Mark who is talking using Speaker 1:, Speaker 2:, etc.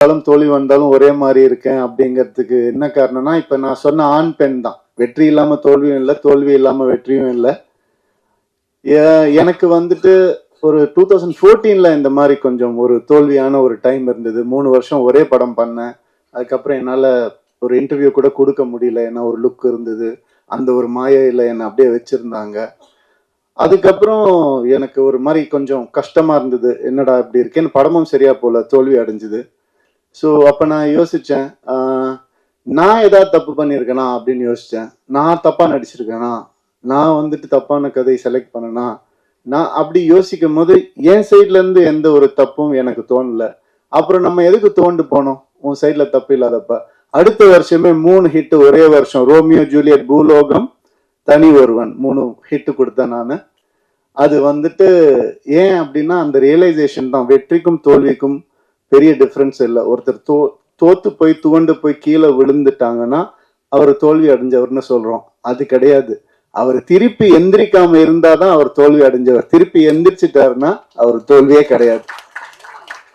Speaker 1: தோல்வி வந்தாலும் ஒரே மாதிரி இருக்கேன் அப்படிங்கிறதுக்கு என்ன காரணம்னா, இப்ப நான் சொன்ன ஆண் பெண் தான். வெற்றி இல்லாம தோல்வியும் இல்லை, தோல்வி இல்லாம வெற்றியும் இல்லை. எனக்கு வந்துட்டு ஒரு 2014 இந்த மாதிரி கொஞ்சம் ஒரு தோல்வியான ஒரு டைம் இருந்தது. 3 வருஷம் ஒரே படம் பண்ணேன். அதுக்கப்புறம் என்னால ஒரு இன்டர்வியூ கூட கொடுக்க முடியல. ஏன்னா ஒரு லுக் இருந்தது, அந்த ஒரு மாயையில என்னை அப்படியே வச்சிருந்தாங்க. அதுக்கப்புறம் எனக்கு ஒரு மாதிரி கொஞ்சம் கஷ்டமா இருந்தது. என்னடா இப்படி இருக்கேன்னு, படமும் சரியா போல, தோல்வி அடைஞ்சுது. ஸோ அப்ப நான் யோசிச்சேன், நான் ஏதாவது தப்பு பண்ணியிருக்கேனா அப்படின்னு யோசிச்சேன். நான் தப்பா நடிச்சிருக்கேனா, நான் வந்துட்டு தப்பான கதை செலக்ட் பண்ணனா, நான் அப்படி யோசிக்கும் போது என் சைட்ல இருந்து எந்த ஒரு தப்பும் எனக்கு தோணல. அப்புறம் நம்ம எதுக்கு தோண்டு போனோம், உன் சைட்ல தப்பு இல்லாதப்ப. அடுத்த வருஷமே 3 ஹிட் ஒரே வருஷம். ரோமியோ ஜூலியட், பூலோகம், தனி ஒருவன், 3 ஹிட் கொடுத்தேன் நான். அது வந்துட்டு ஏன் அப்படின்னா அந்த ரியலைசேஷன் தான். வெற்றிக்கும் தோல்விக்கும் பெரிய டிஃபரன்ஸ் இல்லை. ஒருத்தர் தோத்து போய் துவண்டு போய் கீழே விழுந்துட்டாங்கன்னா அவர் தோல்வி அடைஞ்சவர்னு சொல்றோம். அது கிடையாது. அவர் திருப்பி எந்திரிக்காம இருந்தாதான் அவர் தோல்வி அடைஞ்சவர். திருப்பி எந்திரிச்சிட்டாருன்னா அவர் தோல்வியே கிடையாது.